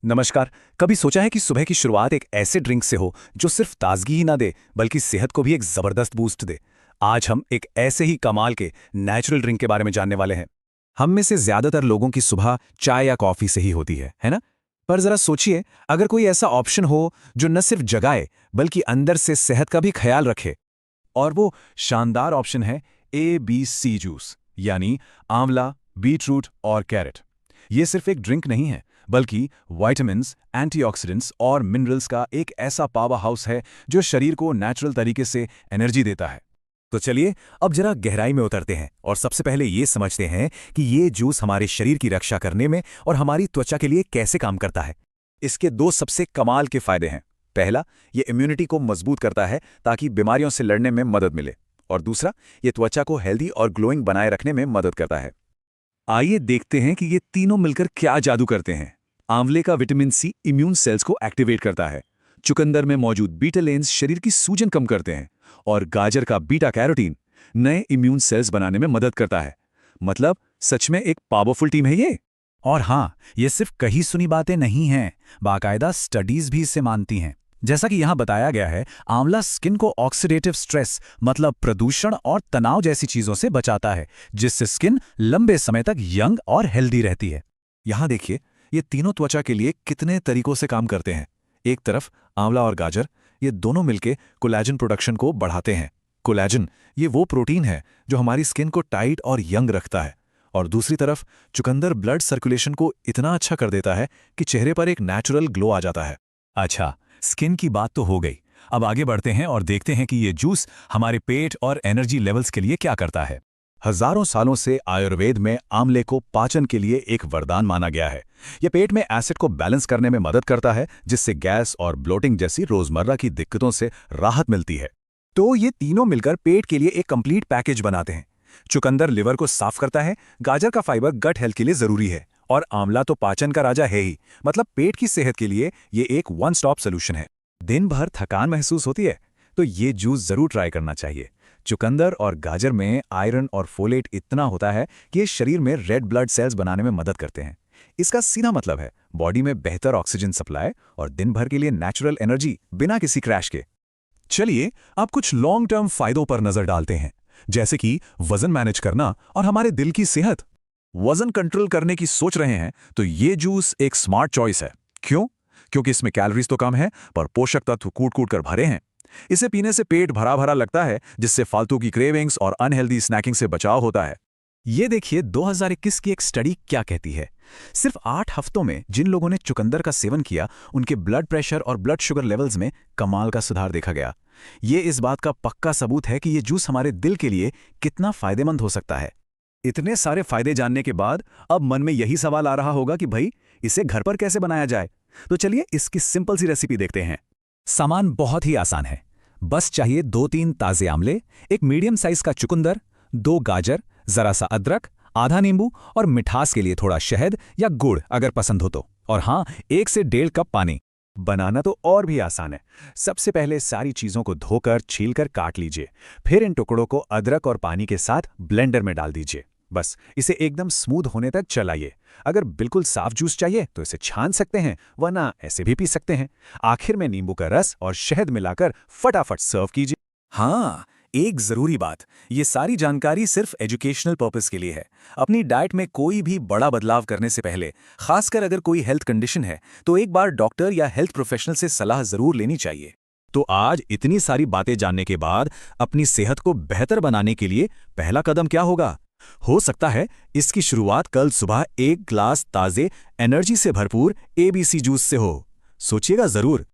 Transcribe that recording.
नमस्कार। कभी सोचा है कि सुबह की शुरुआत एक ऐसे ड्रिंक से हो जो सिर्फ ताजगी ही ना दे बल्कि सेहत को भी एक जबरदस्त बूस्ट दे। आज हम एक ऐसे ही कमाल के नेचुरल ड्रिंक के बारे में जानने वाले हैं। हम में से ज्यादातर लोगों की सुबह चाय या कॉफी से ही होती है ना? पर जरा सोचिए, अगर कोई ऐसा ऑप्शन हो जो न सिर्फ जगाए बल्कि अंदर से सेहत का भी ख्याल रखे। और वो शानदार ऑप्शन है ABC जूस, यानी आंवला, बीटरूट और कैरेट। ये सिर्फ एक ड्रिंक नहीं है बल्कि विटामिन्स, एंटीऑक्सीडेंट्स और मिनरल्स का एक ऐसा पावर हाउस है जो शरीर को नेचुरल तरीके से एनर्जी देता है। तो चलिए अब जरा गहराई में उतरते हैं और सबसे पहले ये समझते हैं कि ये जूस हमारे शरीर की रक्षा करने में और हमारी त्वचा के लिए कैसे काम करता है। इसके दो सबसे कमाल के फायदे हैं। पहला, ये इम्यूनिटी को मजबूत करता है ताकि बीमारियों से लड़ने में मदद मिले। और दूसरा, ये त्वचा को हेल्दी और ग्लोइंग बनाए रखने में मदद करता है। आइए देखते हैं कि ये तीनों मिलकर क्या जादू करते हैं। आंवले का विटामिन सी इम्यून सेल्स को एक्टिवेट करता है। चुकंदर में मौजूद बीटालेन्स शरीर की सूजन कम करते हैं। और गाजर का बीटा कैरोटीन नए इम्यून सेल्स बनाने में मदद करता है। मतलब सच में एक पावरफुल टीम है ये। और हाँ, ये सिर्फ कही सुनी बातें नहीं हैं, बाकायदा स्टडीज भी इसे मानती हैं। जैसा कि यहाँ बताया गया है, आंवला स्किन को ऑक्सीडेटिव स्ट्रेस मतलब प्रदूषण और तनाव जैसी चीजों से बचाता है, जिससे स्किन लंबे समय तक यंग और हेल्दी रहती है। यहाँ देखिए, ये तीनों त्वचा के लिए कितने तरीकों से काम करते हैं। एक तरफ आंवला और गाजर, ये दोनों मिलकर कोलेजन प्रोडक्शन को बढ़ाते हैं। कोलेजन ये वो प्रोटीन है जो हमारी स्किन को टाइट और यंग रखता है। और दूसरी तरफ चुकंदर ब्लड सर्कुलेशन को इतना अच्छा कर देता है कि चेहरे पर एक नेचुरल ग्लो आ जाता है। अच्छा, स्किन की बात तो हो गई। अब आगे बढ़ते हैं और देखते हैं कि ये जूस हमारे पेट और एनर्जी लेवल्स के लिए क्या करता है। हजारों सालों से आयुर्वेद में आंवले को पाचन के लिए एक वरदान माना गया है। यह पेट में एसिड को बैलेंस करने में मदद करता है, जिससे गैस और ब्लोटिंग जैसी रोजमर्रा की दिक्कतों से राहत मिलती है। तो ये तीनों मिलकर पेट के लिए एक कंप्लीट पैकेज बनाते हैं। चुकंदर लिवर को साफ करता है, गाजर का फाइबर गट हेल्थ के लिए जरूरी है, और आंवला तो पाचन का राजा है ही। मतलब पेट की सेहत के लिए ये एक वन स्टॉप सोल्यूशन है। दिन भर थकान महसूस होती है तो ये जूस जरूर ट्राई करना चाहिए। चुकंदर और गाजर में आयरन और फोलेट इतना होता है कि ये शरीर में रेड ब्लड सेल्स बनाने में मदद करते हैं। इसका सीधा मतलब है बॉडी में बेहतर ऑक्सीजन सप्लाई और दिन भर के लिए नेचुरल एनर्जी बिना किसी क्रैश के। चलिए अब कुछ लॉन्ग टर्म फायदों पर नजर डालते हैं, जैसे कि वजन मैनेज करना और हमारे दिल की सेहत। वजन कंट्रोल करने की सोच रहे हैं तो ये जूस एक स्मार्ट चॉइस है। क्यों? क्योंकि इसमें कैलोरीज तो कम है पर पोषक तत्व कूट कूट कर भरे हैं। इसे पीने से पेट भरा भरा लगता है, जिससे फालतू की क्रेविंग्स और अनहेल्दी स्नैकिंग से बचाव होता है। ये देखिए 2021 की एक स्टडी क्या कहती है। सिर्फ 8 हफ्तों में जिन लोगों ने चुकंदर का सेवन किया, उनके ब्लड प्रेशर और ब्लड शुगर लेवल्स में कमाल का सुधार देखा गया। ये इस बात का पक्का सबूत है कि ये जूस हमारे दिल के लिए कितना फायदेमंद हो सकता है। इतने सारे फायदे जानने के बाद अब मन में यही सवाल आ रहा होगा कि भाई इसे घर पर कैसे बनाया जाए। तो चलिए इसकी सिंपल सी रेसिपी देखते हैं। सामान बहुत ही आसान है। बस चाहिए 2-3 ताजे आंवले, एक मीडियम साइज का चुकंदर, 2 गाजर, जरा सा अदरक, आधा नींबू और मिठास के लिए थोड़ा शहद या गुड़ अगर पसंद हो तो। और हाँ, 1 से 1.5 कप पानी। बनाना तो और भी आसान है। सबसे पहले सारी चीजों को धोकर छीलकर काट लीजिए। फिर इन टुकड़ों को अदरक और पानी के साथ ब्लेंडर में डाल दीजिए। बस इसे एकदम स्मूथ होने तक चलाइए। अगर बिल्कुल साफ जूस चाहिए तो इसे छान सकते हैं, वरना ऐसे भी पी सकते हैं। आखिर में नींबू का रस और शहद मिलाकर फटाफट सर्व कीजिए। हाँ, एक जरूरी बात, ये सारी जानकारी सिर्फ एजुकेशनल पर्पस के लिए है। अपनी डाइट में कोई भी बड़ा बदलाव करने से पहले, खासकर अगर कोई हेल्थ कंडीशन है, तो एक बार डॉक्टर या हेल्थ प्रोफेशनल से सलाह जरूर लेनी चाहिए। तो आज इतनी सारी बातें जानने के बाद अपनी सेहत को बेहतर बनाने के लिए पहला कदम क्या होगा? हो सकता है इसकी शुरुआत कल सुबह 1 ग्लास ताजे एनर्जी से भरपूर ABC जूस से हो। सोचिएगा जरूर।